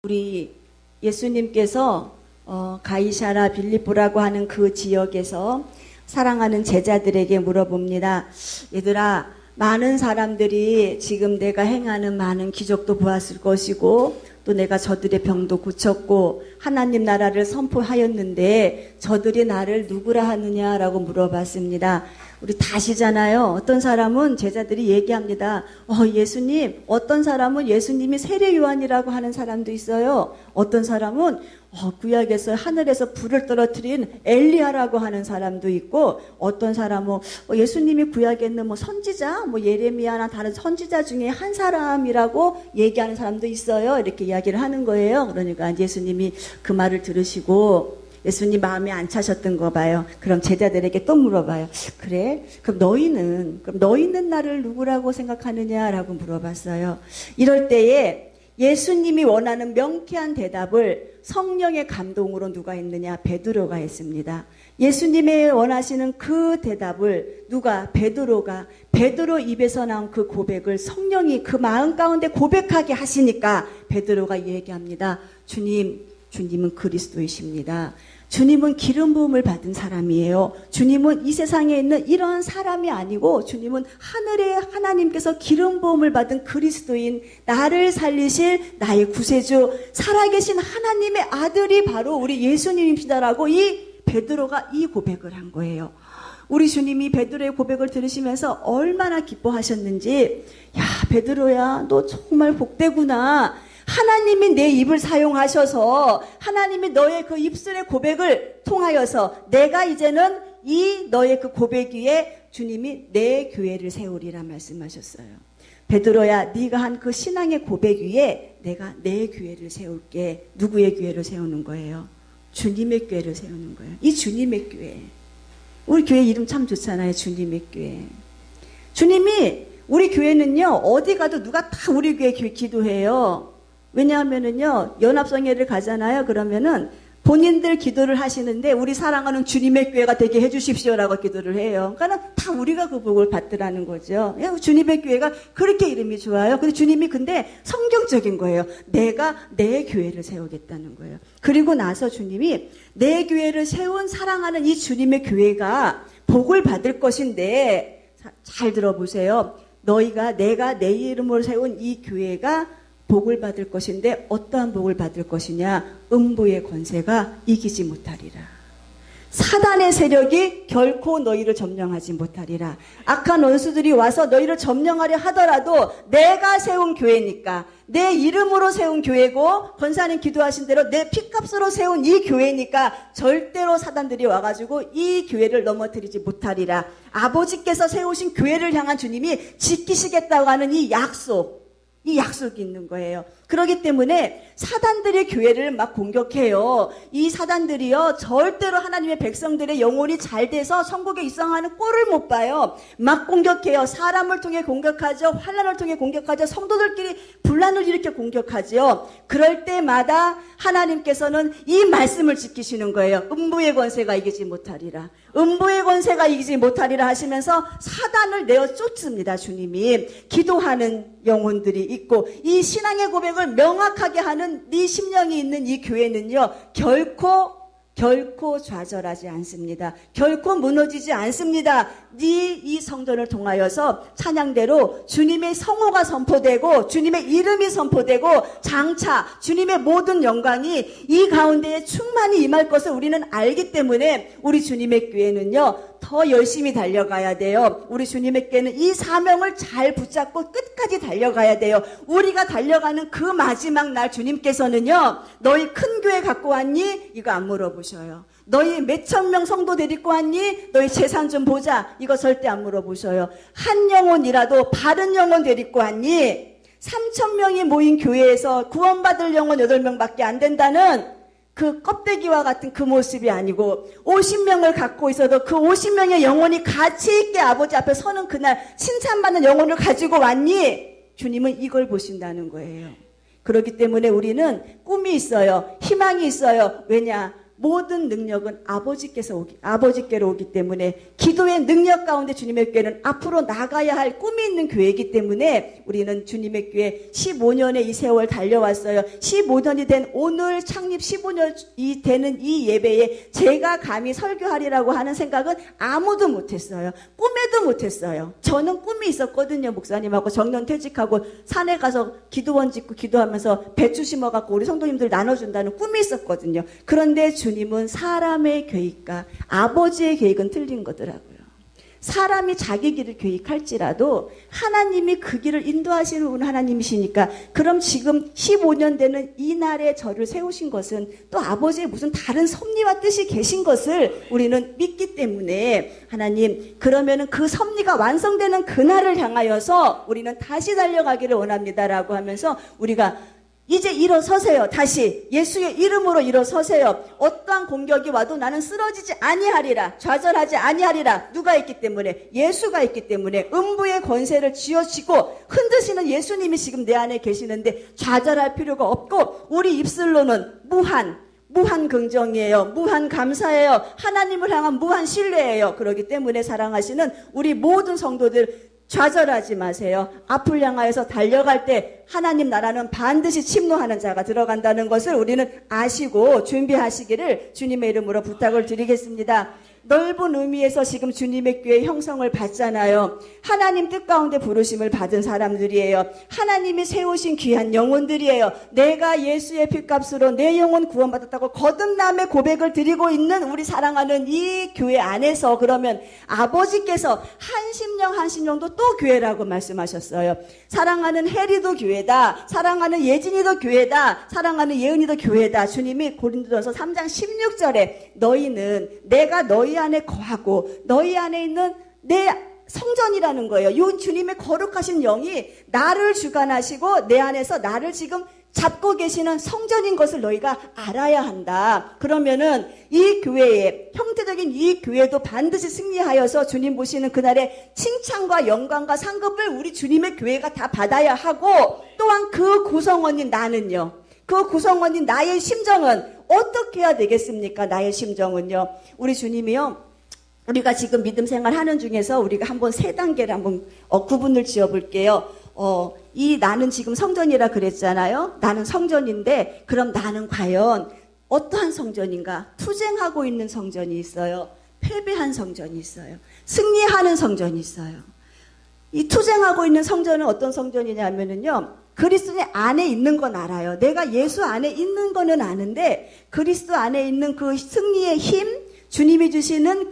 우리 예수님께서 가이사라 빌립보라고 하는 그 지역에서 사랑하는 제자들에게 물어봅니다. 얘들아, 많은 사람들이 지금 내가 행하는 많은 기적도 보았을 것이고 또 내가 저들의 병도 고쳤고 하나님 나라를 선포하였는데 저들이 나를 누구라 하느냐라고 물어봤습니다. 우리 다 아시잖아요. 어떤 사람은 제자들이 얘기합니다. 예수님, 어떤 사람은 예수님이 세례 요한이라고 하는 사람도 있어요. 어떤 사람은 구약에서 하늘에서 불을 떨어뜨린 엘리야라고 하는 사람도 있고, 어떤 사람은 예수님이 구약에 있는 선지자, 예레미야나 다른 선지자 중에 한 사람이라고 얘기하는 사람도 있어요. 이렇게 이야기를 하는 거예요. 그러니까 예수님이 그 말을 들으시고 예수님 마음에 안 차셨던 거 봐요. 그럼 제자들에게 또 물어봐요. 그래? 그럼 너희는 나를 누구라고 생각하느냐라고 물어봤어요. 이럴 때에 예수님이 원하는 명쾌한 대답을 성령의 감동으로 누가 했느냐? 베드로가 했습니다. 예수님의 원하시는 그 대답을 베드로 입에서 나온 그 고백을 성령이 그 마음 가운데 고백하게 하시니까 베드로가 얘기합니다. 주님은 그리스도이십니다. 주님은 기름 부음을 받은 사람이에요. 주님은 이 세상에 있는 이런 사람이 아니고 주님은 하늘의 하나님께서 기름 부음을 받은 그리스도인, 나를 살리실 나의 구세주, 살아계신 하나님의 아들이 바로 우리 예수님이시다라고 이 베드로가 이 고백을 한 거예요. 우리 주님이 베드로의 고백을 들으시면서 얼마나 기뻐하셨는지, 야, 베드로야, 너 정말 복되구나. 하나님이 내 입을 사용하셔서 하나님이 너의 그 입술의 고백을 통하여서 내가 이제는 이 너의 그 고백 위에 주님이 내 교회를 세우리라 말씀하셨어요. 베드로야, 네가 한 그 신앙의 고백 위에 내가 내 교회를 세울게. 누구의 교회를 세우는 거예요? 주님의 교회를 세우는 거예요. 이 주님의 교회. 우리 교회 이름 참 좋잖아요. 주님의 교회. 주님이 우리 교회는요, 어디 가도 누가 다 우리 교회 기도해요. 왜냐하면은요, 연합성회를 가잖아요. 그러면은 본인들 기도를 하시는데 우리 사랑하는 주님의 교회가 되게 해주십시오라고 기도를 해요. 그러니까 다 우리가 그 복을 받더라는 거죠. 주님의 교회가 그렇게 이름이 좋아요. 근데 주님이 성경적인 거예요. 내가 내 교회를 세우겠다는 거예요. 그리고 나서 주님이 내 교회를 세운 사랑하는 이 주님의 교회가 복을 받을 것인데, 잘 들어보세요. 내가 내 이름으로 세운 이 교회가 복을 받을 것인데 어떠한 복을 받을 것이냐? 음부의 권세가 이기지 못하리라. 사단의 세력이 결코 너희를 점령하지 못하리라. 악한 원수들이 와서 너희를 점령하려 하더라도 내가 세운 교회니까, 내 이름으로 세운 교회고 권사님 기도하신 대로 내 피값으로 세운 이 교회니까 절대로 사단들이 와가지고 이 교회를 넘어뜨리지 못하리라. 아버지께서 세우신 교회를 향한 주님이 지키시겠다고 하는 이 약속이 있는 거예요. 그렇기 때문에 사단들이 교회를 막 공격해요. 이 사단들이요, 절대로 하나님의 백성들의 영혼이 잘 돼서 천국에 입성하는 꼴을 못 봐요. 막 공격해요. 사람을 통해 공격하죠. 환난을 통해 공격하죠. 성도들끼리 분란을 일으켜 공격하죠. 그럴 때마다 하나님께서는 이 말씀을 지키시는 거예요. 음부의 권세가 이기지 못하리라. 음부의 권세가 이기지 못하리라 하시면서 사단을 내어 쫓습니다. 주님이. 기도하는 영혼들이 있고 이 신앙의 고백을 명확하게 하는 네 심령이 있는 이 교회는요, 결코 좌절하지 않습니다. 결코 무너지지 않습니다. 이 성전을 통하여서 찬양대로 주님의 성호가 선포되고 주님의 이름이 선포되고 장차 주님의 모든 영광이 이 가운데에 충만히 임할 것을 우리는 알기 때문에 우리 주님의 교회는요, 더 열심히 달려가야 돼요. 우리 주님의 교회는 이 사명을 잘 붙잡고 끝까지 달려가야 돼요. 우리가 달려가는 그 마지막 날 주님께서는요, 너희 큰 교회 갖고 왔니? 이거 안 물어보셔요. 너희 몇천 명 성도 데리고 왔니? 너희 재산 좀 보자. 이거 절대 안 물어보셔요. 한 영혼이라도 바른 영혼 데리고 왔니? 3,000명이 모인 교회에서 구원받을 영혼 8명밖에 안 된다는 그 껍데기와 같은 그 모습이 아니고 50명을 갖고 있어도 그 50명의 영혼이 가치 있게 아버지 앞에 서는 그날 칭찬받는 영혼을 가지고 왔니? 주님은 이걸 보신다는 거예요. 그렇기 때문에 우리는 꿈이 있어요. 희망이 있어요. 왜냐? 모든 능력은 아버지께로 오기 때문에 기도의 능력 가운데 주님의 교회는 앞으로 나가야 할 꿈이 있는 교회이기 때문에 우리는 주님의 교회 15년의 이 세월 달려왔어요. 15년이 된 오늘 창립 15년이 되는 이 예배에 제가 감히 설교하리라고 하는 생각은 아무도 못했어요. 꿈에도 못했어요. 저는 꿈이 있었거든요. 목사님하고 정년 퇴직하고 산에 가서 기도원 짓고 기도하면서 배추 심어갖고 우리 성도님들 나눠준다는 꿈이 있었거든요. 그런데 주님은 사람의 계획과 아버지의 계획은 틀린 거더라고요. 사람이 자기 길을 계획할지라도 하나님이 그 길을 인도하시는 하나님이시니까 그럼 지금 15년 되는 이 날에 저를 세우신 것은 또 아버지의 무슨 다른 섭리와 뜻이 계신 것을 우리는 믿기 때문에 하나님 그러면은 그 섭리가 완성되는 그날을 향하여서 우리는 다시 달려가기를 원합니다라고 하면서 우리가 이제 일어서세요. 다시 예수의 이름으로 일어서세요. 어떠한 공격이 와도 나는 쓰러지지 아니하리라. 좌절하지 아니하리라. 누가 있기 때문에? 예수가 있기 때문에 음부의 권세를 쥐어쥐고 흔드시는 예수님이 지금 내 안에 계시는데 좌절할 필요가 없고 우리 입술로는 무한 긍정이에요. 무한 감사예요. 하나님을 향한 무한 신뢰예요. 그렇기 때문에 사랑하시는 우리 모든 성도들 좌절하지 마세요. 앞을 향하여서 달려갈 때 하나님 나라는 반드시 침노하는 자가 들어간다는 것을 우리는 아시고 준비하시기를 주님의 이름으로 부탁을 드리겠습니다. 넓은 의미에서 지금 주님의 교회 형성을 받잖아요. 하나님 뜻 가운데 부르심을 받은 사람들이에요. 하나님이 세우신 귀한 영혼들이에요. 내가 예수의 피값으로 내 영혼 구원받았다고 거듭남의 고백을 드리고 있는 우리 사랑하는 이 교회 안에서 그러면 아버지께서 한 심령도 또 교회라고 말씀하셨어요. 사랑하는 혜리도 교회다. 사랑하는 예진이도 교회다. 사랑하는 예은이도 교회다. 주님이 고린도전서 3장 16절에 너희는 내가 너희 안에 거하고 너희 안에 있는 내 성전이라는 거예요. 이 주님의 거룩하신 영이 나를 주관하시고 내 안에서 나를 지금 잡고 계시는 성전인 것을 너희가 알아야 한다. 그러면은 이 교회에 형태적인 이 교회도 반드시 승리하여서 주님 보시는 그날의 칭찬과 영광과 상급을 우리 주님의 교회가 다 받아야 하고 또한 그 구성원인 나는요. 그 구성원인 나의 심정은 어떻게 해야 되겠습니까? 나의 심정은요. 우리 주님이요. 우리가 지금 믿음 생활하는 중에서 우리가 한번 세 단계를 한번 구분을 지어볼게요. 이 나는 지금 성전이라 그랬잖아요. 나는 성전인데 그럼 나는 과연 어떠한 성전인가? 투쟁하고 있는 성전이 있어요. 패배한 성전이 있어요. 승리하는 성전이 있어요. 이 투쟁하고 있는 성전은 어떤 성전이냐면은요. 그리스도 안에 있는 건 알아요. 내가 예수 안에 있는 거는 아는데 그리스도 안에 있는 그 승리의 힘, 주님이 주시는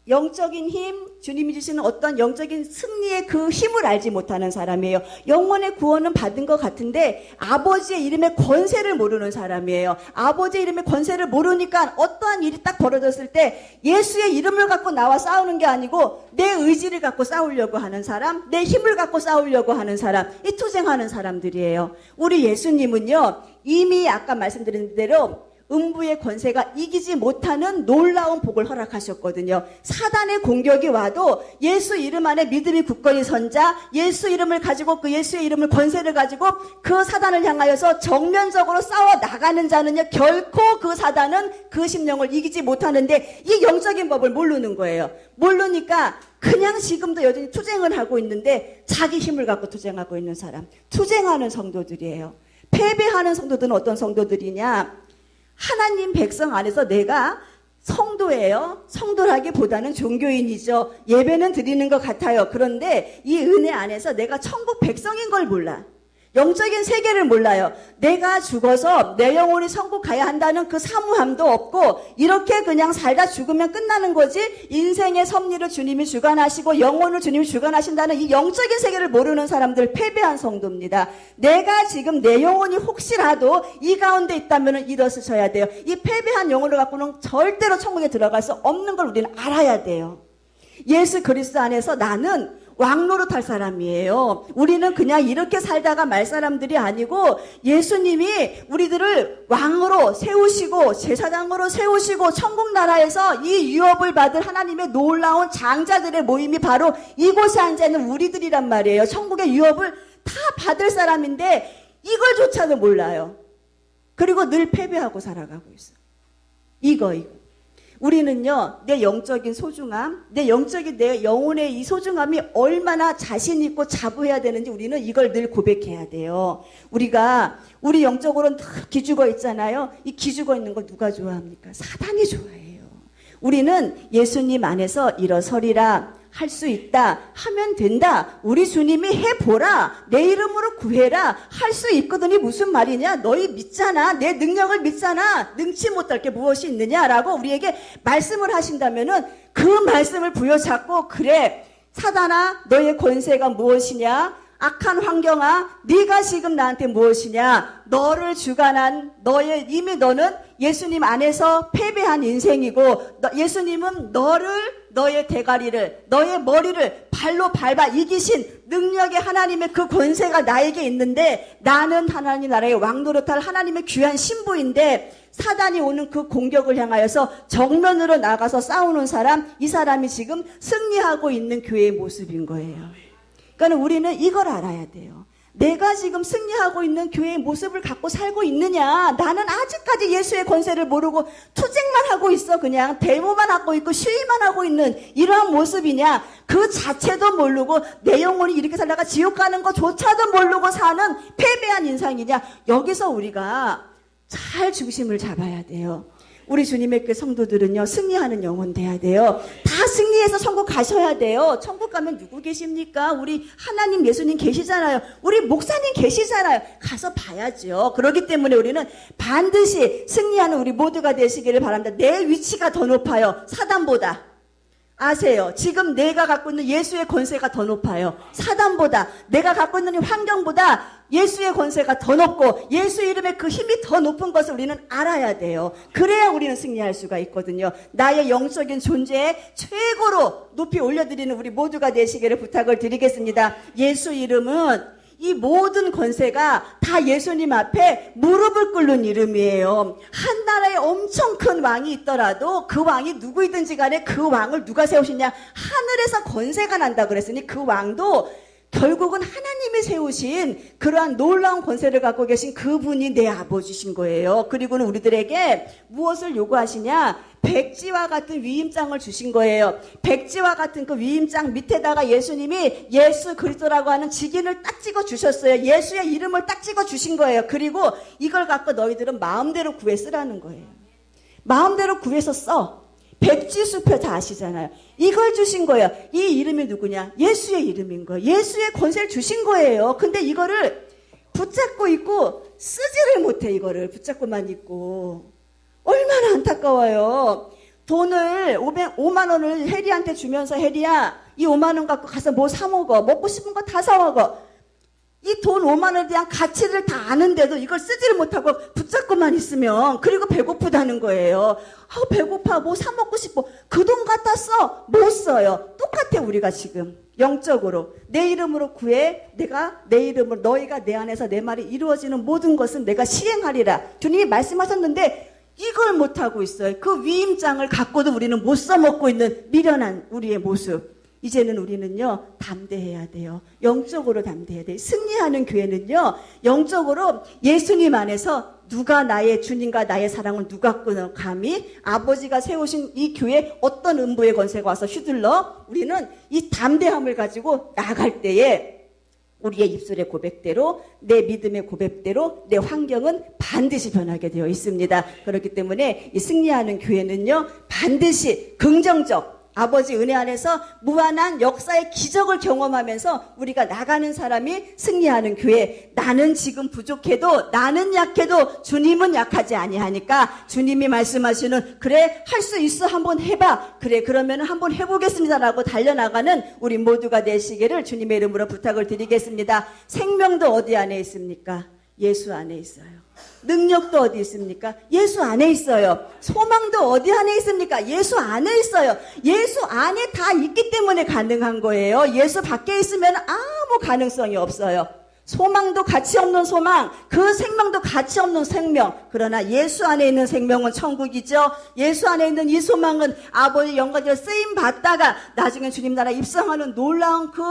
영적인 힘, 주님이 주시는 어떤 영적인 승리의 그 힘을 알지 못하는 사람이에요. 영혼의 구원은 받은 것 같은데 아버지의 이름의 권세를 모르는 사람이에요. 아버지의 이름의 권세를 모르니까 어떠한 일이 딱 벌어졌을 때 예수의 이름을 갖고 나와 싸우는 게 아니고 내 의지를 갖고 싸우려고 하는 사람, 내 힘을 갖고 싸우려고 하는 사람, 이 투쟁하는 사람들이에요. 우리 예수님은요, 이미 아까 말씀드린 대로 음부의 권세가 이기지 못하는 놀라운 복을 허락하셨거든요. 사단의 공격이 와도 예수 이름 안에 믿음이 굳건히 선자, 예수 이름을 가지고 그 예수의 이름을 권세를 가지고 그 사단을 향하여서 정면적으로 싸워 나가는 자는요, 결코 그 사단은 그 심령을 이기지 못하는데 이 영적인 법을 모르는 거예요. 모르니까 그냥 지금도 여전히 투쟁을 하고 있는데 자기 힘을 갖고 투쟁하고 있는 사람, 투쟁하는 성도들이에요. 패배하는 성도들은 어떤 성도들이냐? 하나님 백성 안에서 내가 성도예요. 성도라기보다는 종교인이죠. 예배는 드리는 것 같아요. 그런데 이 은혜 안에서 내가 천국 백성인 걸 몰라. 영적인 세계를 몰라요. 내가 죽어서 내 영혼이 천국 가야 한다는 그 사무함도 없고 이렇게 그냥 살다 죽으면 끝나는 거지 인생의 섭리를 주님이 주관하시고 영혼을 주님이 주관하신다는 이 영적인 세계를 모르는 사람들 패배한 성도입니다. 내가 지금 내 영혼이 혹시라도 이 가운데 있다면 일어서셔야 돼요. 이 패배한 영혼을 갖고는 절대로 천국에 들어갈 수 없는 걸 우리는 알아야 돼요. 예수 그리스도 안에서 나는 왕노릇할 사람이에요. 우리는 그냥 이렇게 살다가 말 사람들이 아니고 예수님이 우리들을 왕으로 세우시고 제사장으로 세우시고 천국 나라에서 이 유업을 받을 하나님의 놀라운 장자들의 모임이 바로 이곳에 앉아있는 우리들이란 말이에요. 천국의 유업을 다 받을 사람인데 이걸조차도 몰라요. 그리고 늘 패배하고 살아가고 있어. 이거. 우리는요, 내 영적인 소중함, 내 영혼의 이 소중함이 얼마나 자신 있고 자부해야 되는지 우리는 이걸 늘 고백해야 돼요. 우리 영적으로는 다 기죽어 있잖아요. 이 기죽어 있는 거 누가 좋아합니까? 사단이 좋아해요. 우리는 예수님 안에서 일어서리라, 할 수 있다, 하면 된다, 우리 주님이 해보라, 내 이름으로 구해라, 할 수 있거든이 무슨 말이냐? 너희 믿잖아, 내 능력을 믿잖아, 능치 못할 게 무엇이 있느냐라고 우리에게 말씀을 하신다면은 그 말씀을 부여잡고, 그래, 사단아, 너의 권세가 무엇이냐? 악한 환경아, 네가 지금 나한테 무엇이냐? 너를 주관한 이미 너는 예수님 안에서 패배한 인생이고, 예수님은 너의 대가리를, 너의 머리를 발로 밟아 이기신 능력의 하나님의 그 권세가 나에게 있는데, 나는 하나님 나라의 왕노릇할 하나님의 귀한 신부인데, 사단이 오는 그 공격을 향하여서 정면으로 나가서 싸우는 사람, 이 사람이 지금 승리하고 있는 교회의 모습인 거예요. 그러니까 우리는 이걸 알아야 돼요. 내가 지금 승리하고 있는 교회의 모습을 갖고 살고 있느냐? 나는 아직까지 예수의 권세를 모르고 투쟁만 하고 있어. 그냥 데모만 하고 있고 시위만 하고 있는 이러한 모습이냐? 그 자체도 모르고 내 영혼이 이렇게 살다가 지옥 가는 것조차도 모르고 사는 패배한 인상이냐? 여기서 우리가 잘 중심을 잡아야 돼요. 우리 주님의 그 성도들은요, 승리하는 영혼 돼야 돼요. 다 승리해서 천국 가셔야 돼요. 천국 가면 누구 계십니까? 우리 하나님 예수님 계시잖아요. 우리 목사님 계시잖아요. 가서 봐야죠. 그렇기 때문에 우리는 반드시 승리하는 우리 모두가 되시기를 바랍니다. 내 위치가 더 높아요, 사단보다. 아세요? 지금 내가 갖고 있는 예수의 권세가 더 높아요. 사단보다, 내가 갖고 있는 환경보다 예수의 권세가 더 높고 예수 이름의 그 힘이 더 높은 것을 우리는 알아야 돼요. 그래야 우리는 승리할 수가 있거든요. 나의 영적인 존재에 최고로 높이 올려드리는 우리 모두가 되시기를 부탁을 드리겠습니다. 예수 이름은 이 모든 권세가 다 예수님 앞에 무릎을 꿇는 이름이에요. 한 나라에 엄청 큰 왕이 있더라도 그 왕이 누구이든지 간에 그 왕을 누가 세우시냐? 하늘에서 권세가 난다 그랬으니 그 왕도 결국은 하나님이 세우신 그러한 놀라운 권세를 갖고 계신 그분이 내 아버지신 거예요. 그리고는 우리들에게 무엇을 요구하시냐? 백지와 같은 위임장을 주신 거예요. 백지와 같은 그 위임장 밑에다가 예수님이 예수 그리스도라고 하는 직인을 딱 찍어 주셨어요. 예수의 이름을 딱 찍어 주신 거예요. 그리고 이걸 갖고 너희들은 마음대로 구해 쓰라는 거예요. 마음대로 구해서 써. 백지수표 다 아시잖아요. 이걸 주신 거예요. 이 이름이 누구냐? 예수의 이름인 거예요. 예수의 권세를 주신 거예요. 근데 이거를 붙잡고 있고 쓰지를 못해. 이거를 붙잡고만 있고. 얼마나 안타까워요. 돈을 5만 원을 혜리한테 주면서, 혜리야, 이 5만 원 갖고 가서 뭐 사 먹어. 먹고 싶은 거 다 사 먹어. 이 돈 5만 원에 대한 가치를 다 아는데도 이걸 쓰지를 못하고 붙잡고만 있으면, 그리고 배고프다는 거예요. 배고파, 뭐 사 먹고 싶어. 그 돈 갖다 써. 못 써요. 똑같아. 우리가 지금 영적으로 내 이름으로 구해. 내가 내 이름으로, 너희가 내 안에서 내 말이 이루어지는 모든 것은 내가 시행하리라. 주님이 말씀하셨는데 이걸 못하고 있어요. 그 위임장을 갖고도 우리는 못 써먹고 있는 미련한 우리의 모습. 이제는 우리는요, 담대해야 돼요. 영적으로 담대해야 돼요. 승리하는 교회는요, 영적으로 예수님 안에서 누가 나의 주님과 나의 사랑을 누가 끊어 감히 아버지가 세우신 이 교회 어떤 음부의 권세가 와서 휘둘러, 우리는 이 담대함을 가지고 나갈 때에 우리의 입술의 고백대로, 내 믿음의 고백대로 내 환경은 반드시 변하게 되어 있습니다. 그렇기 때문에 이 승리하는 교회는요, 반드시 긍정적, 아버지 은혜 안에서 무한한 역사의 기적을 경험하면서 우리가 나가는 사람이 승리하는 교회. 나는 지금 부족해도, 나는 약해도 주님은 약하지 아니하니까 주님이 말씀하시는, 그래 할 수 있어, 한번 해봐, 그래 그러면 한번 해보겠습니다라고 달려나가는 우리 모두가 되시기를 주님의 이름으로 부탁을 드리겠습니다. 생명도 어디 안에 있습니까? 예수 안에 있어요. 능력도 어디 있습니까? 예수 안에 있어요. 소망도 어디 안에 있습니까? 예수 안에 있어요. 예수 안에 다 있기 때문에 가능한 거예요. 예수 밖에 있으면 아무 가능성이 없어요. 소망도 가치 없는 소망, 그 생명도 가치 없는 생명. 그러나 예수 안에 있는 생명은 천국이죠. 예수 안에 있는 이 소망은 아버지 영광을 쓰임 받다가 나중에 주님 나라 입성하는 놀라운 그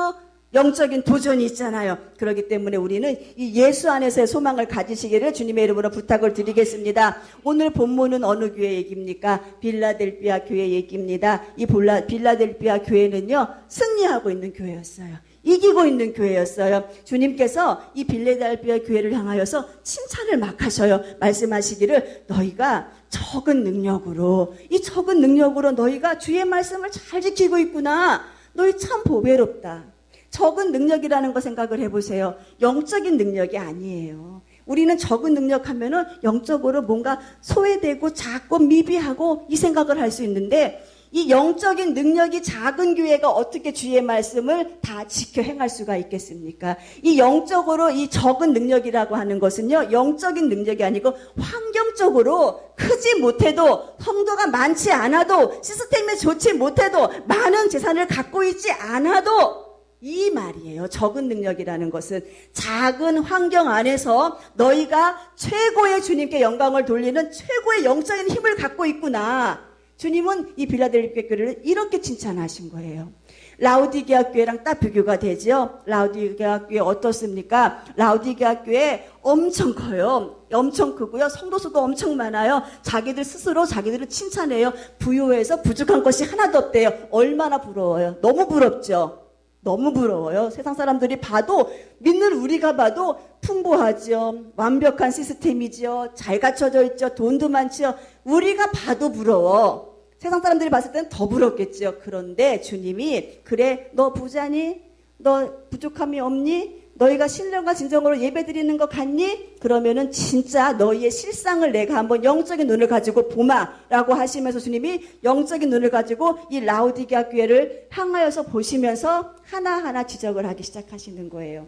영적인 도전이 있잖아요. 그렇기 때문에 우리는 이 예수 안에서의 소망을 가지시기를 주님의 이름으로 부탁을 드리겠습니다. 오늘 본문은 어느 교회 얘기입니까? 빌라델비아 교회 얘기입니다. 이 빌라델비아 교회는요, 승리하고 있는 교회였어요. 이기고 있는 교회였어요. 주님께서 이 빌라델비아 교회를 향하여서 칭찬을 막 하셔요. 말씀하시기를 너희가 적은 능력으로, 이 적은 능력으로 너희가 주의 말씀을 잘 지키고 있구나. 너희 참 보배롭다. 적은 능력이라는 거 생각을 해보세요. 영적인 능력이 아니에요. 우리는 적은 능력 하면은 영적으로 뭔가 소외되고 작고 미비하고 이 생각을 할 수 있는데, 이 영적인 능력이 작은 교회가 어떻게 주의 말씀을 다 지켜 행할 수가 있겠습니까? 이 영적으로 이 적은 능력이라고 하는 것은요, 영적인 능력이 아니고 환경적으로 크지 못해도, 성도가 많지 않아도, 시스템이 좋지 못해도, 많은 재산을 갖고 있지 않아도 이 말이에요. 적은 능력이라는 것은 작은 환경 안에서 너희가 최고의 주님께 영광을 돌리는 최고의 영적인 힘을 갖고 있구나. 주님은 이 빌라델비아 교회를 이렇게 칭찬하신 거예요. 라우디게아 교회랑 딱 비교가 되죠. 라우디게아 교회 어떻습니까? 라우디게아 교회 엄청 커요. 엄청 크고요. 성도 수도 엄청 많아요. 자기들 스스로 자기들을 칭찬해요. 부유해서 부족한 것이 하나도 없대요. 얼마나 부러워요. 너무 부럽죠. 너무 부러워요. 세상 사람들이 봐도, 믿는 우리가 봐도 풍부하죠. 완벽한 시스템이죠. 잘 갖춰져 있죠. 돈도 많죠. 우리가 봐도 부러워. 세상 사람들이 봤을 때는 더 부럽겠죠. 그런데 주님이, 그래, 너 부자니? 너 부족함이 없니? 너희가 신령과 진정으로 예배드리는 것 같니? 그러면은 진짜 너희의 실상을 내가 한번 영적인 눈을 가지고 보마 라고 하시면서 주님이 영적인 눈을 가지고 이 라우디게아 교회를 향하여서 보시면서 하나하나 지적을 하기 시작하시는 거예요.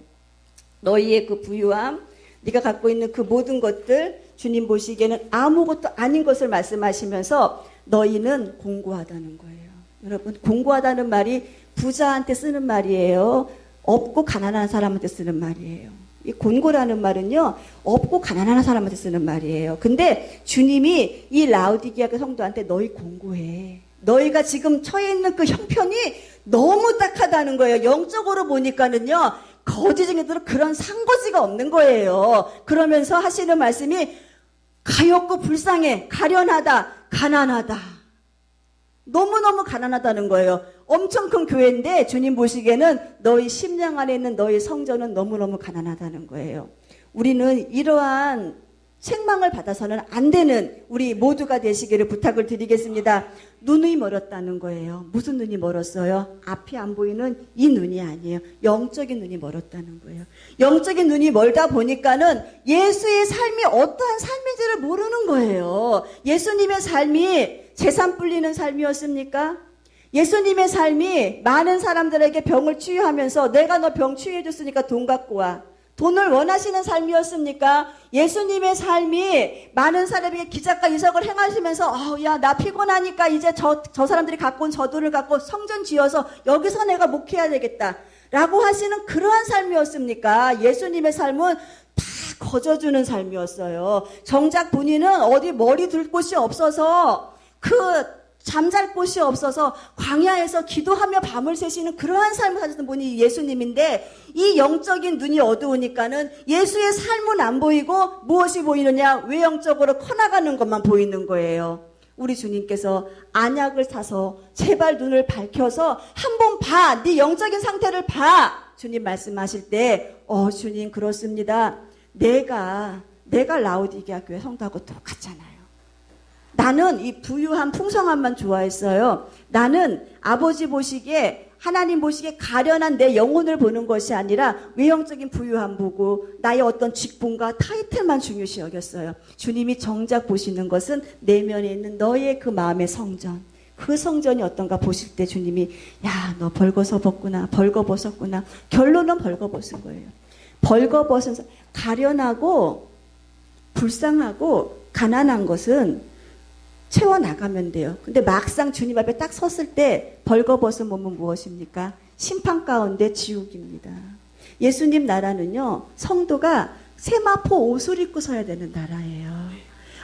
너희의 그 부유함, 네가 갖고 있는 그 모든 것들, 주님 보시기에는 아무것도 아닌 것을 말씀하시면서 너희는 공고하다는 거예요. 여러분, 공고하다는 말이 부자한테 쓰는 말이에요. 없고 가난한 사람한테 쓰는 말이에요. 이 곤고라는 말은요, 없고 가난한 사람한테 쓰는 말이에요. 근데 주님이 이 라우디게아 성도한테 너희 공고해. 너희가 지금 처해 있는 그 형편이 너무 딱하다는 거예요. 영적으로 보니까는요, 거지 중에도 그런 상거지가 없는 거예요. 그러면서 하시는 말씀이 가엾고 불쌍해, 가련하다, 가난하다. 너무너무 가난하다는 거예요. 엄청 큰 교회인데 주님 보시기에는 너희 심령 안에 있는 너희 성전은 너무너무 가난하다는 거예요. 우리는 이러한 책망을 받아서는 안 되는 우리 모두가 되시기를 부탁을 드리겠습니다. 눈이 멀었다는 거예요. 무슨 눈이 멀었어요? 앞이 안 보이는 이 눈이 아니에요. 영적인 눈이 멀었다는 거예요. 영적인 눈이 멀다 보니까는 예수의 삶이 어떠한 삶인지를 모르는 거예요. 예수님의 삶이 재산 불리는 삶이었습니까? 예수님의 삶이 많은 사람들에게 병을 치유하면서 내가 너 병 치유해줬으니까 돈 갖고 와. 돈을 원하시는 삶이었습니까? 예수님의 삶이 많은 사람에게 기적과 이적을 행하시면서 야, 나 피곤하니까 이제 저 사람들이 갖고 온 저 돈을 갖고 성전 지어서 여기서 내가 목회해야 되겠다 라고 하시는 그러한 삶이었습니까? 예수님의 삶은 다 거저주는 삶이었어요. 정작 본인은 어디 머리 둘 곳이 없어서 잠잘 곳이 없어서 광야에서 기도하며 밤을 새시는 그러한 삶을 사셨던 분이 예수님인데, 이 영적인 눈이 어두우니까는 예수의 삶은 안 보이고 무엇이 보이느냐? 외형적으로 커나가는 것만 보이는 거예요. 우리 주님께서 안약을 사서 제발 눈을 밝혀서 한번 봐. 네 영적인 상태를 봐. 주님 말씀하실 때 주님 그렇습니다. 내가 라우디게아 교회 성도하고 똑같잖아요. 나는 이 부유한 풍성함만 좋아했어요. 나는 아버지 보시기에, 하나님 보시기에 가련한 내 영혼을 보는 것이 아니라 외형적인 부유함 보고 나의 어떤 직분과 타이틀만 중요시 여겼어요. 주님이 정작 보시는 것은 내면에 있는 너의 그 마음의 성전. 그 성전이 어떤가 보실 때 주님이 야, 너 벌거벗었구나, 벌거벗었구나. 결론은 벌거벗은 거예요. 벌거벗은, 가련하고 불쌍하고 가난한 것은 채워나가면 돼요. 근데 막상 주님 앞에 딱 섰을 때 벌거벗은 몸은 무엇입니까? 심판 가운데 지옥입니다. 예수님 나라는요, 성도가 세마포 옷을 입고 서야 되는 나라예요.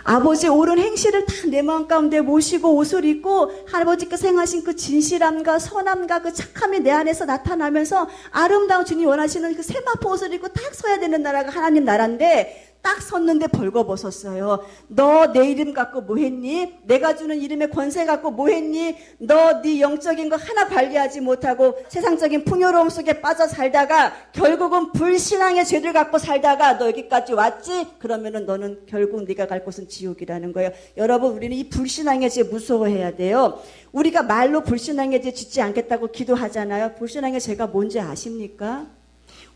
아버지의 옳은 행실을 다 내 마음 가운데 모시고 옷을 입고 할아버지께서 행하신 그 진실함과 선함과 그 착함이 내 안에서 나타나면서 아름다운 주님 원하시는 그 세마포 옷을 입고 딱 서야 되는 나라가 하나님 나라인데 딱 섰는데 벌거벗었어요. 너 내 이름 갖고 뭐 했니? 내가 주는 이름의 권세 갖고 뭐 했니? 너 네 영적인 거 하나 관리하지 못하고 세상적인 풍요로움 속에 빠져 살다가 결국은 불신앙의 죄를 갖고 살다가 너 여기까지 왔지? 그러면은 너는 결국 네가 갈 곳은 지옥이라는 거예요. 여러분, 우리는 이 불신앙의 죄 무서워해야 돼요. 우리가 말로 불신앙의 죄 짓지 않겠다고 기도하잖아요. 불신앙의 죄가 뭔지 아십니까?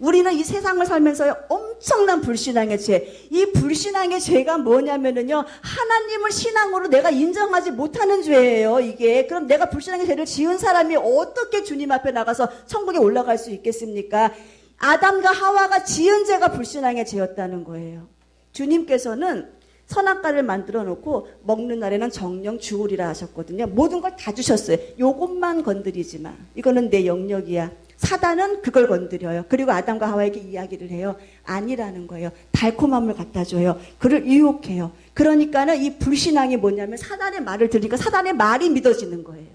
우리는 이 세상을 살면서 엄청난 불신앙의 죄. 이 불신앙의 죄가 뭐냐면은요, 하나님을 신앙으로 내가 인정하지 못하는 죄예요, 이게. 그럼 내가 불신앙의 죄를 지은 사람이 어떻게 주님 앞에 나가서 천국에 올라갈 수 있겠습니까? 아담과 하와가 지은 죄가 불신앙의 죄였다는 거예요. 주님께서는 선악과를 만들어 놓고 먹는 날에는 정령 주우리라 하셨거든요. 모든 걸 다 주셨어요. 요것만 건드리지 마. 이거는 내 영역이야. 사단은 그걸 건드려요. 그리고 아담과 하와에게 이야기를 해요. 아니라는 거예요. 달콤함을 갖다 줘요. 그를 유혹해요. 그러니까는 이 불신앙이 뭐냐면 사단의 말을 들으니까 사단의 말이 믿어지는 거예요.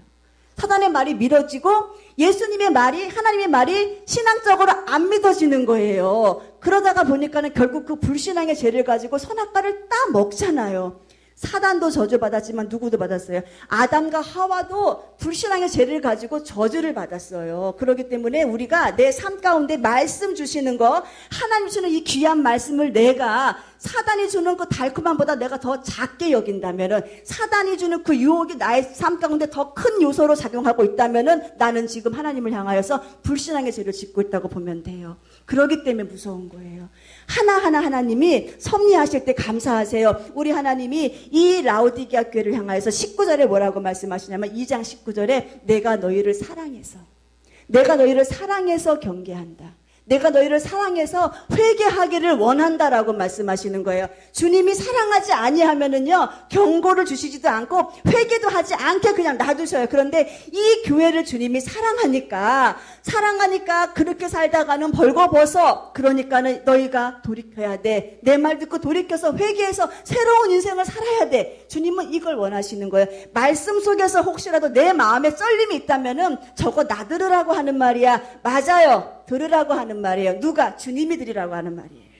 사단의 말이 믿어지고 예수님의 말이, 하나님의 말이 신앙적으로 안 믿어지는 거예요. 그러다가 보니까는 결국 그 불신앙의 죄를 가지고 선악과를 딱 먹잖아요. 사단도 저주받았지만 누구도 받았어요. 아담과 하와도 불신앙의 죄를 가지고 저주를 받았어요. 그렇기 때문에 우리가 내 삶 가운데 말씀 주시는 거, 하나님 주시는 이 귀한 말씀을 내가 사단이 주는 그 달콤함보다 내가 더 작게 여긴다면은, 사단이 주는 그 유혹이 나의 삶 가운데 더 큰 요소로 작용하고 있다면은 나는 지금 하나님을 향하여서 불신앙의 죄를 짓고 있다고 보면 돼요. 그렇기 때문에 무서운 거예요. 하나하나 하나님이 섭리하실 때 감사하세요. 우리 하나님이 이 라오디게아 교회를 향하여서 19절에 뭐라고 말씀하시냐면 2장 19절에 내가 너희를 사랑해서 경계한다. 내가 너희를 사랑해서 회개하기를 원한다라고 말씀하시는 거예요. 주님이 사랑하지 아니하면은요, 경고를 주시지도 않고 회개도 하지 않게 그냥 놔두셔요. 그런데 이 교회를 주님이 사랑하니까 그렇게 살다가는 벌거벗어. 그러니까는 너희가 돌이켜야 돼. 내 말 듣고 돌이켜서 회개해서 새로운 인생을 살아야 돼. 주님은 이걸 원하시는 거예요. 말씀 속에서 혹시라도 내 마음에 썰림이 있다면은 저거 나들으라고 하는 말이야. 맞아요. 들으라고 하는 말이에요. 누가? 주님이 들으라고 하는 말이에요.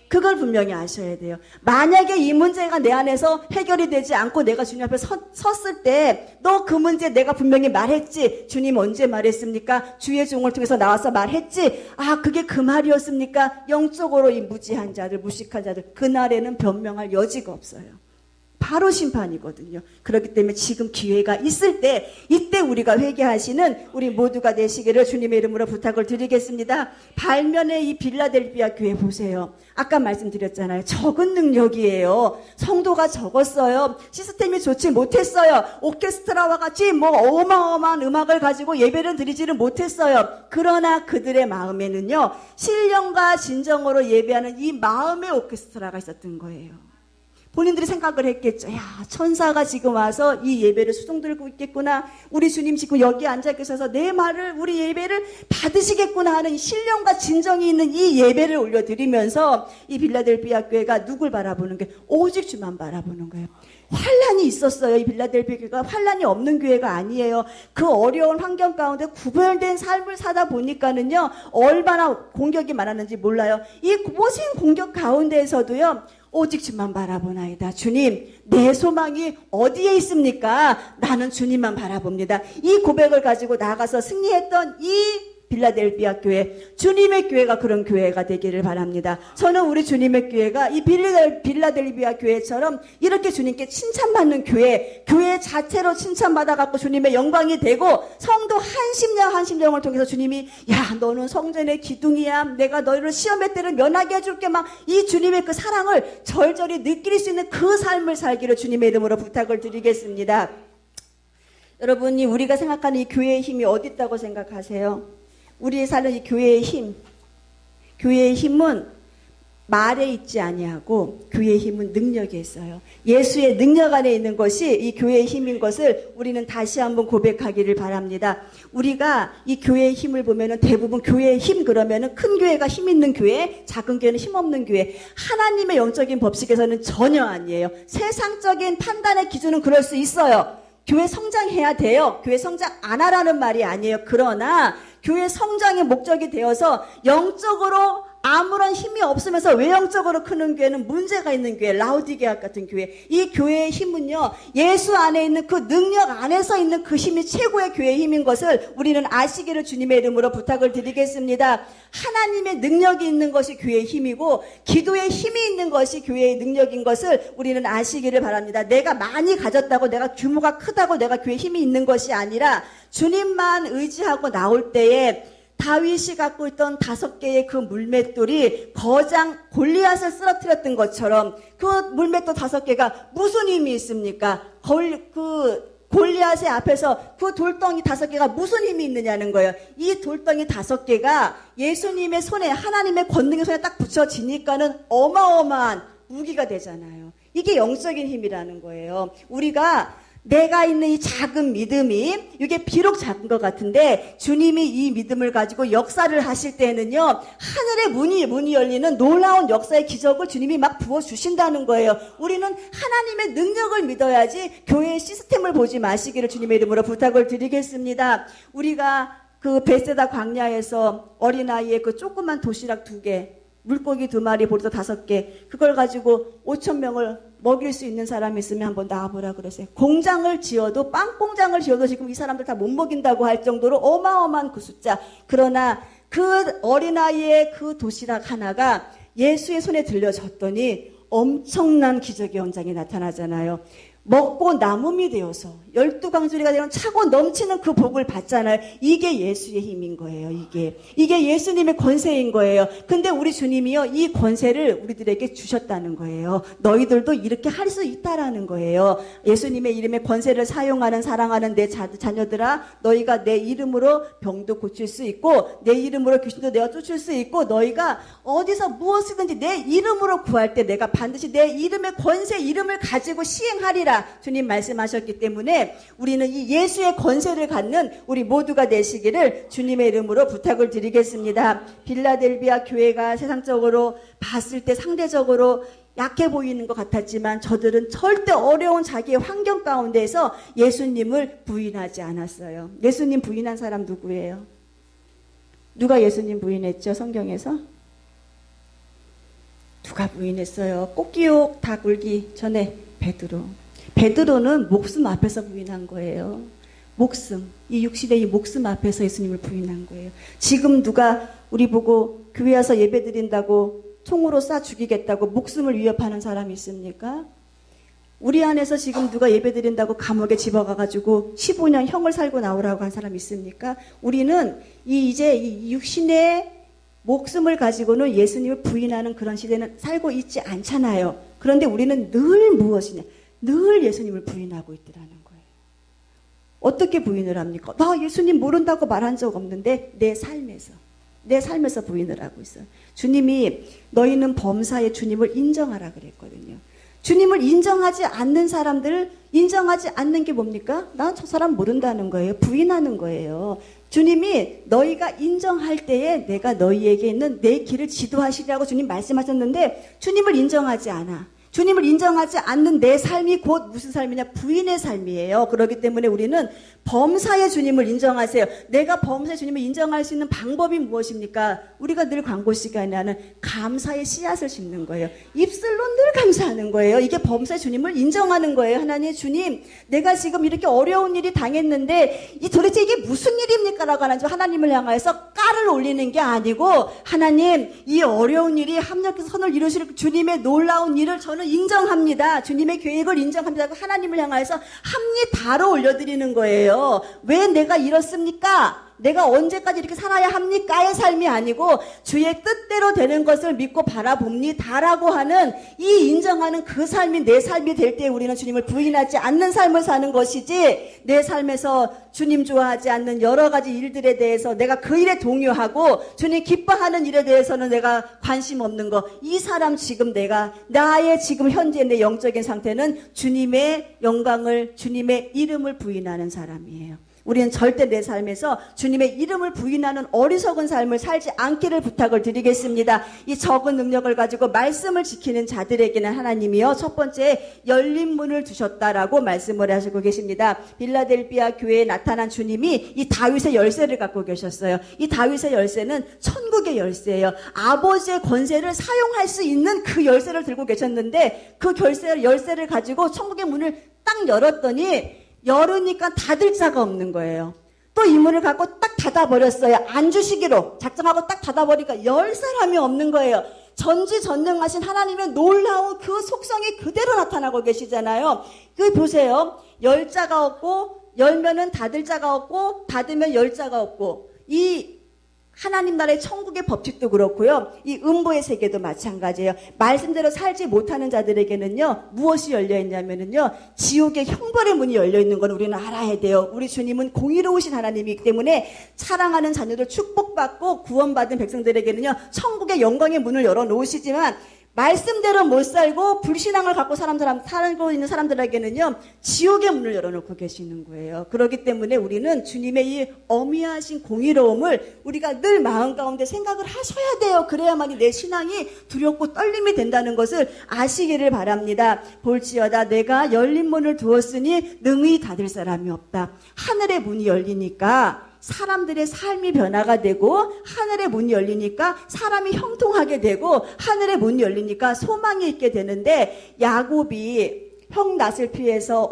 그걸 분명히 아셔야 돼요. 만약에 이 문제가 내 안에서 해결이 되지 않고 내가 주님 앞에 섰을 때 너 그 문제 내가 분명히 말했지. 주님 언제 말했습니까? 주의 종을 통해서 나와서 말했지. 아, 그게 그 말이었습니까? 영적으로 이 무지한 자들, 무식한 자들, 그날에는 변명할 여지가 없어요. 바로 심판이거든요. 그렇기 때문에 지금 기회가 있을 때, 이때 우리가 회개하시는 우리 모두가 되시기를 주님의 이름으로 부탁을 드리겠습니다. 발면의 이 빌라델비아 교회 보세요. 아까 말씀드렸잖아요. 적은 능력이에요. 성도가 적었어요. 시스템이 좋지 못했어요. 오케스트라와 같이 뭐 어마어마한 음악을 가지고 예배를 드리지를 못했어요. 그러나 그들의 마음에는요, 신령과 진정으로 예배하는 이 마음의 오케스트라가 있었던 거예요. 본인들이 생각을 했겠죠. 야, 천사가 지금 와서 이 예배를 수종 들고 있겠구나. 우리 주님 지금 여기 앉아 계셔서 내 말을, 우리 예배를 받으시겠구나 하는 신령과 진정이 있는 이 예배를 올려드리면서 이 빌라델비아 교회가 누굴 바라보는 게 오직 주만 바라보는 거예요. 환란이 있었어요. 이 빌라델비아 교회가 환란이 없는 교회가 아니에요. 그 어려운 환경 가운데 구별된 삶을 사다 보니까는요, 얼마나 공격이 많았는지 몰라요. 이 모든 공격 가운데에서도요, 오직 주만 바라보나이다. 주님, 내 소망이 어디에 있습니까? 나는 주님만 바라봅니다. 이 고백을 가지고 나가서 승리했던 이 빌라델비아 교회, 주님의 교회가 그런 교회가 되기를 바랍니다. 저는 우리 주님의 교회가 이 빌라델비아 교회처럼 이렇게 주님께 칭찬받는 교회 자체로 칭찬받아갖고 주님의 영광이 되고, 성도 한 심령을 통해서 주님이, 야, 너는 성전의 기둥이야. 내가 너희를 시험의 때를 면하게 해줄게. 막 이 주님의 그 사랑을 절절히 느낄 수 있는 그 삶을 살기를 주님의 이름으로 부탁을 드리겠습니다. 여러분이 우리가 생각하는 이 교회의 힘이 어디 있다고 생각하세요? 우리의 사는 이 교회의 힘은 말에 있지 아니하고 교회의 힘은 능력에 있어요. 예수의 능력 안에 있는 것이 이 교회의 힘인 것을 우리는 다시 한번 고백하기를 바랍니다. 우리가 이 교회의 힘을 보면은 대부분 교회의 힘 그러면은 큰 교회가 힘 있는 교회, 작은 교회는 힘 없는 교회. 하나님의 영적인 법칙에서는 전혀 아니에요. 세상적인 판단의 기준은 그럴 수 있어요. 교회 성장해야 돼요. 교회 성장 안 하라는 말이 아니에요. 그러나 교회 성장의 목적이 되어서 영적으로 아무런 힘이 없으면서 외형적으로 크는 교회는 문제가 있는 교회, 라우디게아 같은 교회. 이 교회의 힘은요, 예수 안에 있는 그 능력 안에서 있는 그 힘이 최고의 교회의 힘인 것을 우리는 아시기를 주님의 이름으로 부탁을 드리겠습니다. 하나님의 능력이 있는 것이 교회의 힘이고 기도의 힘이 있는 것이 교회의 능력인 것을 우리는 아시기를 바랍니다. 내가 많이 가졌다고, 내가 규모가 크다고 내가 교회의 힘이 있는 것이 아니라 주님만 의지하고 나올 때에 다윗이 갖고 있던 5개의 그 물맷돌이 거장 골리앗을 쓰러뜨렸던 것처럼 그 물맷돌 5개가 무슨 힘이 있습니까? 골리앗의 앞에서 그 돌덩이 5개가 무슨 힘이 있느냐는 거예요. 이 돌덩이 5개가 예수님의 손에, 하나님의 권능의 손에 딱 붙여지니까는 어마어마한 무기가 되잖아요. 이게 영적인 힘이라는 거예요. 우리가 내가 있는 이 작은 믿음이, 이게 비록 작은 것 같은데 주님이 이 믿음을 가지고 역사를 하실 때는요, 하늘의 문이 열리는 놀라운 역사의 기적을 주님이 막 부어주신다는 거예요. 우리는 하나님의 능력을 믿어야지 교회의 시스템을 보지 마시기를 주님의 이름으로 부탁을 드리겠습니다. 우리가 그 베세다 광야에서 어린아이의 그 조그만 도시락 2개, 물고기 2마리, 보리도 5개, 그걸 가지고 5,000명을 먹일 수 있는 사람이 있으면 한번 나와보라 그러세요. 공장을 지어도, 빵 공장을 지어도 지금 이 사람들 다 못 먹인다고 할 정도로 어마어마한 그 숫자. 그러나 그 어린아이의 그 도시락 하나가 예수의 손에 들려졌더니 엄청난 기적의 현장이 나타나잖아요. 먹고 남음이 되어서 12강수리가 되면 차고 넘치는 그 복을 받잖아요. 이게 예수의 힘인 거예요. 이게 예수님의 권세인 거예요. 근데 우리 주님이요, 이 권세를 우리들에게 주셨다는 거예요. 너희들도 이렇게 할 수 있다라는 거예요. 예수님의 이름의 권세를 사용하는, 사랑하는 내 자녀들아, 너희가 내 이름으로 병도 고칠 수 있고 내 이름으로 귀신도 내어 쫓을 수 있고, 너희가 어디서 무엇이든지 내 이름으로 구할 때 내가 반드시 내 이름의 권세, 이름을 가지고 시행하리라 주님 말씀하셨기 때문에 우리는 이 예수의 권세를 갖는 우리 모두가 되시기를 주님의 이름으로 부탁을 드리겠습니다. 빌라델비아 교회가 세상적으로 봤을 때 상대적으로 약해 보이는 것 같았지만 저들은 절대 어려운 자기의 환경 가운데서 예수님을 부인하지 않았어요. 예수님 부인한 사람 누구예요? 누가 예수님 부인했죠? 성경에서? 누가 부인했어요? 꽃기옥 다 굴기 전에 베드로는 목숨 앞에서 부인한 거예요. 목숨, 이 육신의 이 목숨 앞에서 예수님을 부인한 거예요. 지금 누가 우리 보고 교회 와서 예배 드린다고 총으로 쏴 죽이겠다고 목숨을 위협하는 사람이 있습니까? 우리 안에서 지금 누가 예배 드린다고 감옥에 집어가가지고 15년 형을 살고 나오라고 한 사람이 있습니까? 우리는 이제 이 육신의 목숨을 가지고는 예수님을 부인하는 그런 시대는 살고 있지 않잖아요. 그런데 우리는 늘 무엇이냐? 늘 예수님을 부인하고 있더라는 거예요. 어떻게 부인을 합니까? 나 예수님 모른다고 말한 적 없는데 내 삶에서 부인을 하고 있어요. 주님이 너희는 범사에 주님을 인정하라 그랬거든요. 주님을 인정하지 않는 사람들을 인정하지 않는 게 뭡니까? 난 저 사람 모른다는 거예요. 부인하는 거예요. 주님이 너희가 인정할 때에 내가 너희에게 있는 내 길을 지도하시리라고 주님 말씀하셨는데 주님을 인정하지 않아. 주님을 인정하지 않는 내 삶이 곧 무슨 삶이냐? 부인의 삶이에요. 그렇기 때문에 우리는 범사의 주님을 인정하세요. 내가 범사의 주님을 인정할 수 있는 방법이 무엇입니까? 우리가 늘 광고 시간에 하는 감사의 씨앗을 심는 거예요. 입술로 늘 감사하는 거예요. 이게 범사의 주님을 인정하는 거예요. 하나님, 주님, 내가 지금 이렇게 어려운 일이 당했는데 도대체 이게 무슨 일입니까? 라고 하나님, 하나님을 향해서 깔을 올리는 게 아니고, 하나님, 이 어려운 일이 합력해서 선을 이루실 주님의 놀라운 일을 저는 인정합니다. 주님의 계획을 인정합니다. 하나님을 향해서 합리다로 올려드리는 거예요. 왜 내가 이렇습니까? 내가 언제까지 이렇게 살아야 합니까의 삶이 아니고 주의 뜻대로 되는 것을 믿고 바라봅니다라고 하는 이 인정하는 그 삶이 내 삶이 될 때 우리는 주님을 부인하지 않는 삶을 사는 것이지, 내 삶에서 주님 좋아하지 않는 여러 가지 일들에 대해서 내가 그 일에 동요하고 주님 기뻐하는 일에 대해서는 내가 관심 없는 거, 이 사람 지금 나의 지금 현재 내 영적인 상태는 주님의 영광을, 주님의 이름을 부인하는 사람이에요. 우리는 절대 내 삶에서 주님의 이름을 부인하는 어리석은 삶을 살지 않기를 부탁을 드리겠습니다. 이 적은 능력을 가지고 말씀을 지키는 자들에게는 하나님이요, 첫 번째 열린 문을 두셨다라고 말씀을 하시고 계십니다. 빌라델비아 교회에 나타난 주님이 이 다윗의 열쇠를 갖고 계셨어요. 이 다윗의 열쇠는 천국의 열쇠예요. 아버지의 권세를 사용할 수 있는 그 열쇠를 들고 계셨는데, 그 열쇠를 가지고 천국의 문을 딱 열으니까 닫을 자가 없는 거예요. 또 이 문을 갖고 딱 닫아버렸어요. 안 주시기로 작정하고 딱 닫아버리니까 열 사람이 없는 거예요. 전지전능하신 하나님의 놀라운 그 속성이 그대로 나타나고 계시잖아요. 그 보세요. 열 자가 없고, 열면은 닫을 자가 없고, 닫으면 열 자가 없고, 이 하나님 나라의 천국의 법칙도 그렇고요. 이 음보의 세계도 마찬가지예요. 말씀대로 살지 못하는 자들에게는요, 무엇이 열려있냐면요, 지옥의 형벌의 문이 열려있는 건 우리는 알아야 돼요. 우리 주님은 공의로우신 하나님이기 때문에 사랑하는 자녀들 축복받고 구원받은 백성들에게는요, 천국의 영광의 문을 열어놓으시지만, 말씀대로 못 살고 불신앙을 갖고 살고 있는 사람들에게는요, 지옥의 문을 열어놓고 계시는 거예요. 그렇기 때문에 우리는 주님의 이 어미하신 공의로움을 우리가 늘 마음 가운데 생각을 하셔야 돼요. 그래야만이 내 신앙이 두렵고 떨림이 된다는 것을 아시기를 바랍니다. 볼지어다 내가 열린 문을 두었으니 능히 닫을 사람이 없다. 하늘의 문이 열리니까 사람들의 삶이 변화가 되고, 하늘의 문이 열리니까 사람이 형통하게 되고, 하늘의 문이 열리니까 소망이 있게 되는데, 야곱이 형 낫을 피해서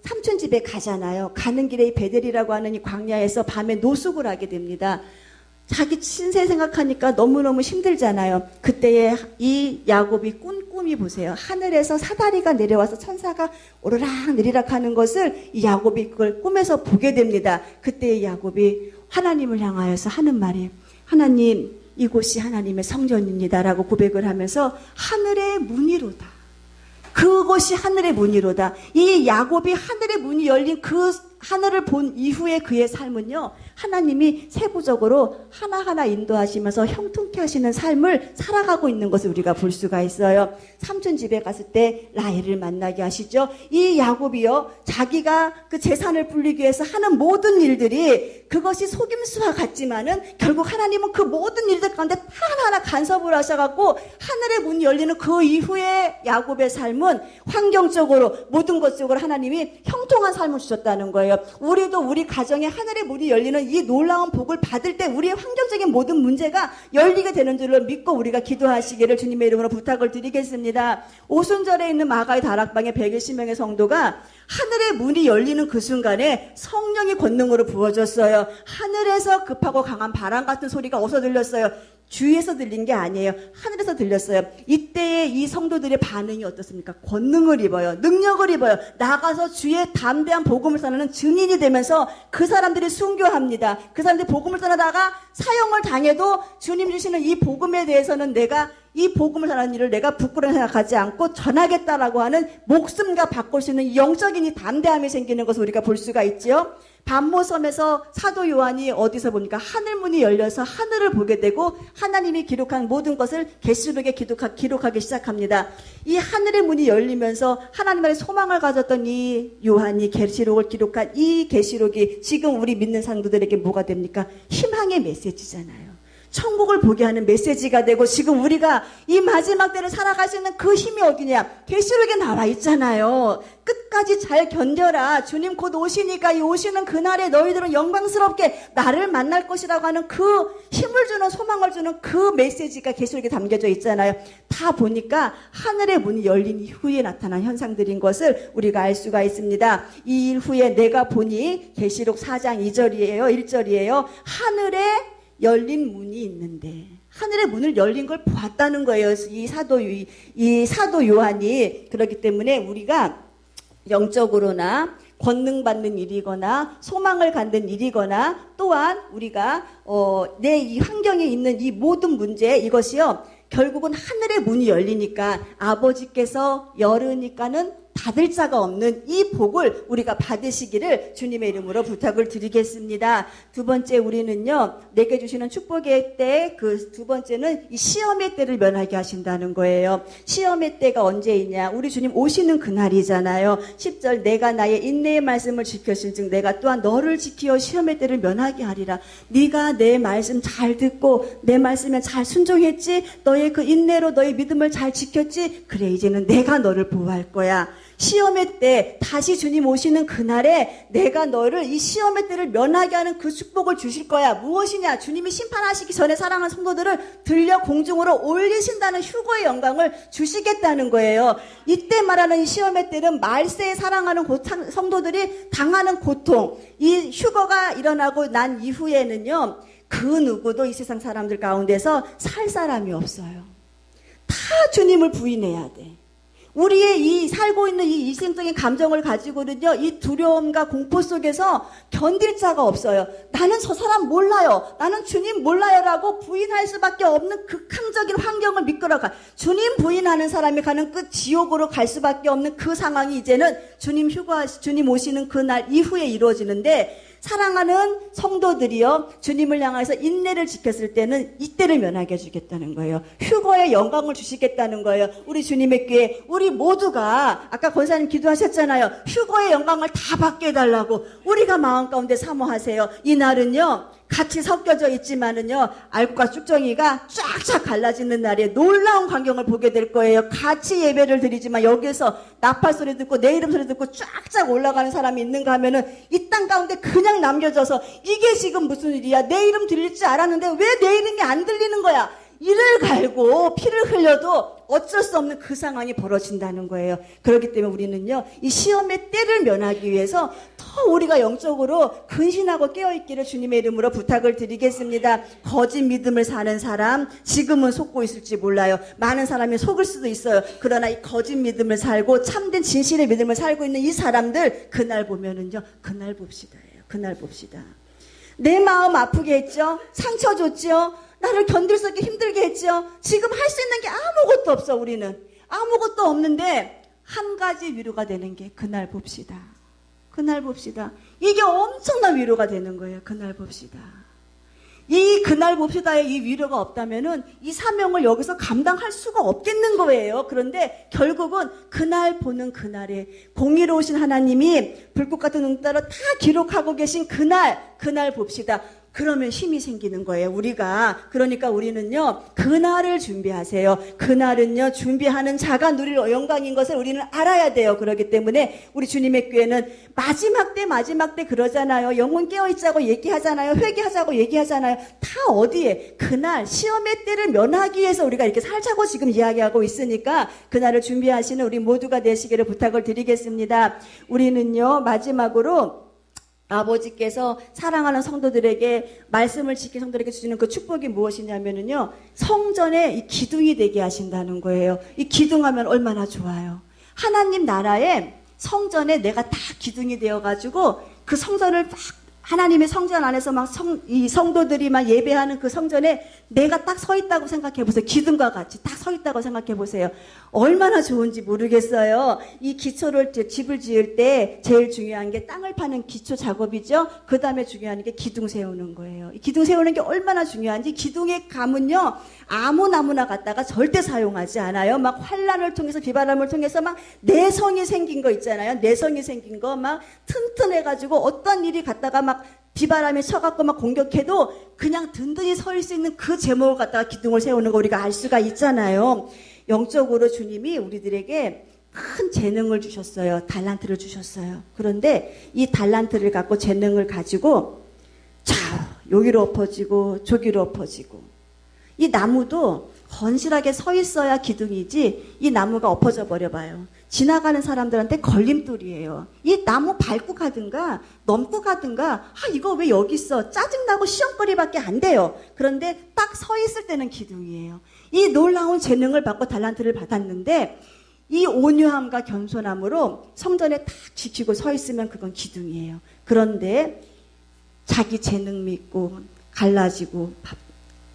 삼촌 집에 가잖아요. 가는 길에 베델이라고 하는 이 광야에서 밤에 노숙을 하게 됩니다. 자기 신세 생각하니까 너무너무 힘들잖아요. 그때에 이 야곱이 꾼 꿈이 보세요. 하늘에서 사다리가 내려와서 천사가 오르락 내리락 하는 것을 이 야곱이 그걸 꿈에서 보게 됩니다. 그때 야곱이 하나님을 향하여서 하는 말이, 하나님, 이곳이 하나님의 성전입니다라고 고백을 하면서 하늘의 문이로다. 그것이 하늘의 문이로다. 이 야곱이 하늘의 문이 열린 그 하늘을 본 이후에 그의 삶은요, 하나님이 세부적으로 하나하나 인도하시면서 형통케 하시는 삶을 살아가고 있는 것을 우리가 볼 수가 있어요. 삼촌 집에 갔을 때 라헬을 만나게 하시죠. 이 야곱이요, 자기가 그 재산을 불리기 위해서 하는 모든 일들이 그것이 속임수와 같지만은 결국 하나님은 그 모든 일들 가운데 하나하나 간섭을 하셔갖고 하늘의 문이 열리는 그 이후에 야곱의 삶은 환경적으로 모든 것적으로 하나님이 형통한 삶을 주셨다는 거예요. 우리도 우리 가정에 하늘의 문이 열리는 이 놀라운 복을 받을 때 우리의 환경적인 모든 문제가 열리게 되는 줄로 믿고 우리가 기도하시기를 주님의 이름으로 부탁을 드리겠습니다. 오순절에 있는 마가의 다락방에 120명의 성도가 하늘의 문이 열리는 그 순간에 성령이 권능으로 부어졌어요. 하늘에서 급하고 강한 바람 같은 소리가 어디서 들렸어요? 주위에서 들린 게 아니에요. 하늘에서 들렸어요. 이때에 이 성도들의 반응이 어떻습니까? 권능을 입어요. 능력을 입어요. 나가서 주의 담대한 복음을 전하는 증인이 되면서 그 사람들이 순교합니다. 그 사람들이 복음을 전하다가 사형을 당해도 주님 주시는 이 복음에 대해서는 내가 이 복음을 전하는 일을 내가 부끄러워 생각하지 않고 전하겠다라고 하는 목숨과 바꿀 수 있는 영적인 이 담대함이 생기는 것을 우리가 볼 수가 있지요. 반모섬에서 사도 요한이 어디서 봅니까? 하늘문이 열려서 하늘을 보게 되고 하나님이 기록한 모든 것을 계시록에 기록하기 시작합니다. 이 하늘의 문이 열리면서 하나님의 소망을 가졌던 이 요한이 계시록을 기록한 이 계시록이 지금 우리 믿는 성도들에게 뭐가 됩니까? 희망의 메시지잖아요. 천국을 보게 하는 메시지가 되고, 지금 우리가 이 마지막 때를 살아갈 수 있는 그 힘이 어디냐? 계시록에 나와 있잖아요. 끝까지 잘 견뎌라. 주님 곧 오시니까 이 오시는 그날에 너희들은 영광스럽게 나를 만날 것이라고 하는 그 힘을 주는, 소망을 주는 그 메시지가 계시록에 담겨져 있잖아요. 다 보니까 하늘의 문이 열린 이후에 나타난 현상들인 것을 우리가 알 수가 있습니다. 이 일 후에 내가 보니, 계시록 4장 1절이에요. 하늘에 열린 문이 있는데, 하늘의 문을 열린 걸 보았다는 거예요. 이 사도 요한이. 그렇기 때문에 우리가 영적으로나 권능받는 일이거나 소망을 갖는 일이거나 또한 우리가 내 이 환경에 있는 이 모든 문제 이것이요 결국은 하늘의 문이 열리니까 아버지께서 열으니까는 닫을 자가 없는 이 복을 우리가 받으시기를 주님의 이름으로 부탁을 드리겠습니다. 두 번째 우리는요 내게 주시는 축복의 때 그 두 번째는 이 시험의 때를 면하게 하신다는 거예요. 시험의 때가 언제이냐 우리 주님 오시는 그날이잖아요. 10절 내가 나의 인내의 말씀을 지켰은즉 내가 또한 너를 지키어 시험의 때를 면하게 하리라. 네가 내 말씀 잘 듣고 내 말씀에 잘 순종했지 너의 그 인내로 너의 믿음을 잘 지켰지 그래 이제는 내가 너를 보호할 거야. 시험의 때 다시 주님 오시는 그날에 내가 너를 이 시험의 때를 면하게 하는 그 축복을 주실 거야. 무엇이냐 주님이 심판하시기 전에 사랑하는 성도들을 들려 공중으로 올리신다는 휴거의 영광을 주시겠다는 거예요. 이때 말하는 이 시험의 때는 말세에 사랑하는 성도들이 당하는 고통 이 휴거가 일어나고 난 이후에는요 그 누구도 이 세상 사람들 가운데서 살 사람이 없어요. 다 주님을 부인해야 돼. 우리의 이 살고 있는 이 일생적인 감정을 가지고는요, 이 두려움과 공포 속에서 견딜 자가 없어요. 나는 저 사람 몰라요. 나는 주님 몰라요라고 부인할 수밖에 없는 극한적인 환경을 미끌어가. 주님 부인하는 사람이 가는 끝 지옥으로 갈 수밖에 없는 그 상황이 이제는 주님 오시는 그날 이후에 이루어지는데, 사랑하는 성도들이요 주님을 향해서 인내를 지켰을 때는 이때를 면하게 해주겠다는 거예요. 휴거의 영광을 주시겠다는 거예요. 우리 주님의 교회 우리 모두가 아까 권사님 기도하셨잖아요. 휴거의 영광을 다 받게 해달라고 우리가 마음 가운데 사모하세요. 이날은요 같이 섞여져 있지만은요 알곡과 쭉정이가 쫙쫙 갈라지는 날에 놀라운 광경을 보게 될 거예요. 같이 예배를 드리지만 여기에서 나팔 소리 듣고 내 이름 소리 듣고 쫙쫙 올라가는 사람이 있는가 하면은 이 땅 가운데 그냥 남겨져서 이게 지금 무슨 일이야, 내 이름 들릴 줄 알았는데 왜 내 이름이 안 들리는 거야, 이를 갈고 피를 흘려도 어쩔 수 없는 그 상황이 벌어진다는 거예요. 그렇기 때문에 우리는요 이 시험의 때를 면하기 위해서 더 우리가 영적으로 근신하고 깨어있기를 주님의 이름으로 부탁을 드리겠습니다. 거짓 믿음을 사는 사람 지금은 속고 있을지 몰라요. 많은 사람이 속을 수도 있어요. 그러나 이 거짓 믿음을 살고 참된 진실의 믿음을 살고 있는 이 사람들 그날 보면은요 그날 봅시다. 그날 봅시다. 내 마음 아프게 했죠. 상처 줬죠. 나를 견딜 수 없게 힘들게 했죠. 지금 할 수 있는 게 아무것도 없어. 우리는 아무것도 없는데 한 가지 위로가 되는 게 그날 봅시다. 그날 봅시다. 이게 엄청난 위로가 되는 거예요. 그날 봅시다. 이 그날 봅시다의 이 위로가 없다면은 이 사명을 여기서 감당할 수가 없겠는 거예요. 그런데 결국은 그날 보는 그날에 공의로우신 하나님이 불꽃 같은 눈따로 다 기록하고 계신 그날 봅시다. 그러면 힘이 생기는 거예요. 그러니까 우리는요 그날을 준비하세요. 그날은요 준비하는 자가 누릴 영광인 것을 우리는 알아야 돼요. 그렇기 때문에 우리 주님의 교회는 마지막 때 그러잖아요. 영혼 깨어있자고 얘기하잖아요. 회개하자고 얘기하잖아요. 다 어디에? 그날 시험의 때를 면하기 위해서 우리가 이렇게 살자고 지금 이야기하고 있으니까 그날을 준비하시는 우리 모두가 되시기를 부탁을 드리겠습니다. 우리는요 마지막으로 아버지께서 사랑하는 성도들에게 말씀을 지킨 성도들에게 주시는 그 축복이 무엇이냐면은요 성전에 이 기둥이 되게 하신다는 거예요. 이 기둥하면 얼마나 좋아요. 하나님 나라에 성전에 내가 다 기둥이 되어가지고 그 성전을 막 하나님의 성전 안에서 막 이 성도들이 막 예배하는 그 성전에 내가 딱 서 있다고 생각해 보세요. 기둥과 같이 딱 서 있다고 생각해 보세요. 얼마나 좋은지 모르겠어요. 이 기초를 집을 지을 때 제일 중요한 게 땅을 파는 기초 작업이죠. 그 다음에 중요한 게 기둥 세우는 거예요. 이 기둥 세우는 게 얼마나 중요한지 기둥의 감은요 아무 나무나 갖다가 절대 사용하지 않아요. 막 환란을 통해서 비바람을 통해서 막 내성이 생긴 거 있잖아요. 내성이 생긴 거 막 튼튼해가지고 어떤 일이 갖다가 막 비바람이 쳐갖고 막 공격해도 그냥 든든히 설 수 있는 그 제목을 갖다가 기둥을 세우는 거 우리가 알 수가 있잖아요. 영적으로 주님이 우리들에게 큰 재능을 주셨어요. 달란트를 주셨어요. 그런데 이 달란트를 갖고 재능을 가지고 여기로 엎어지고 저기로 엎어지고 이 나무도 건실하게 서 있어야 기둥이지 이 나무가 엎어져 버려봐요. 지나가는 사람들한테 걸림돌이에요. 이 나무 밟고 가든가 넘고 가든가 이거 왜 여기 있어 짜증나고 시험거리밖에 안 돼요. 그런데 딱 서 있을 때는 기둥이에요. 이 놀라운 재능을 받고 달란트를 받았는데 이 온유함과 겸손함으로 성전에 딱 지키고 서 있으면 그건 기둥이에요. 그런데 자기 재능 믿고 갈라지고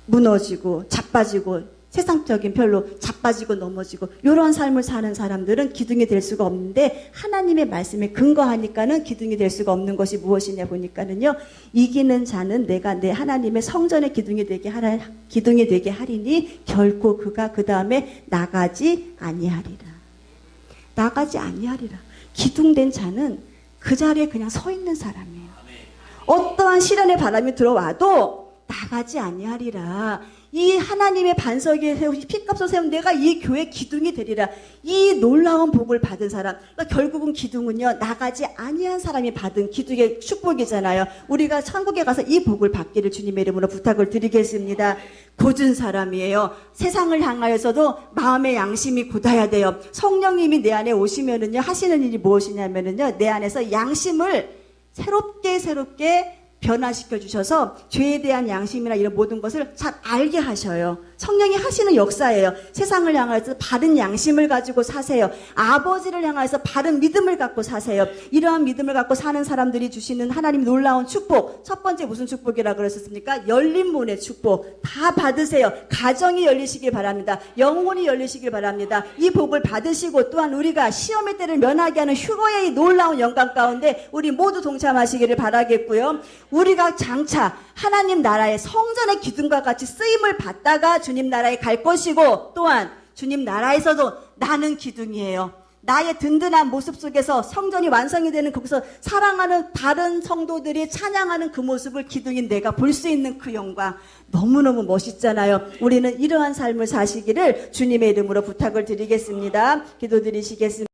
무너지고 자빠지고 세상적인 별로 자빠지고 넘어지고 이런 삶을 사는 사람들은 기둥이 될 수가 없는데, 하나님의 말씀에 근거하니까는 기둥이 될 수가 없는 것이 무엇이냐 보니까는요, 이기는 자는 내가 내 하나님의 성전의 기둥이 되게 하리니 결코 그가 그 다음에 나가지 아니하리라. 나가지 아니하리라. 기둥된 자는 그 자리에 그냥 서 있는 사람이에요. 어떠한 시련의 바람이 들어와도 나가지 아니하리라. 이 하나님의 반석에 세우신 피값으로 세운 내가 이 교회 기둥이 되리라. 이 놀라운 복을 받은 사람, 그러니까 결국은 기둥은요, 나가지 아니한 사람이 받은 기둥의 축복이잖아요. 우리가 천국에 가서 이 복을 받기를 주님의 이름으로 부탁을 드리겠습니다. 굳은 사람이에요. 세상을 향하여서도 마음의 양심이 굳어야 돼요. 성령님이 내 안에 오시면은요, 하시는 일이 무엇이냐면은요, 내 안에서 양심을 새롭게 변화시켜 주셔서 죄에 대한 양심이나 이런 모든 것을 잘 알게 하셔요. 성령이 하시는 역사예요. 세상을 향해서 바른 양심을 가지고 사세요. 아버지를 향해서 바른 믿음을 갖고 사세요. 이러한 믿음을 갖고 사는 사람들이 주시는 하나님 놀라운 축복. 첫 번째 무슨 축복이라고 그러셨습니까? 열린 문의 축복. 다 받으세요. 가정이 열리시길 바랍니다. 영혼이 열리시길 바랍니다. 이 복을 받으시고 또한 우리가 시험의 때를 면하게 하는 휴거의 이 놀라운 영광 가운데 우리 모두 동참하시기를 바라겠고요. 우리가 장차 하나님 나라의 성전의 기둥과 같이 쓰임을 받다가 주님 나라에 갈 것이고, 또한 주님 나라에서도 나는 기둥이에요. 나의 든든한 모습 속에서 성전이 완성이 되는 거기서 사랑하는 다른 성도들이 찬양하는 그 모습을 기둥인 내가 볼 수 있는 그 영광, 너무너무 멋있잖아요. 우리는 이러한 삶을 사시기를 주님의 이름으로 부탁을 드리겠습니다. 기도드리시겠습니다.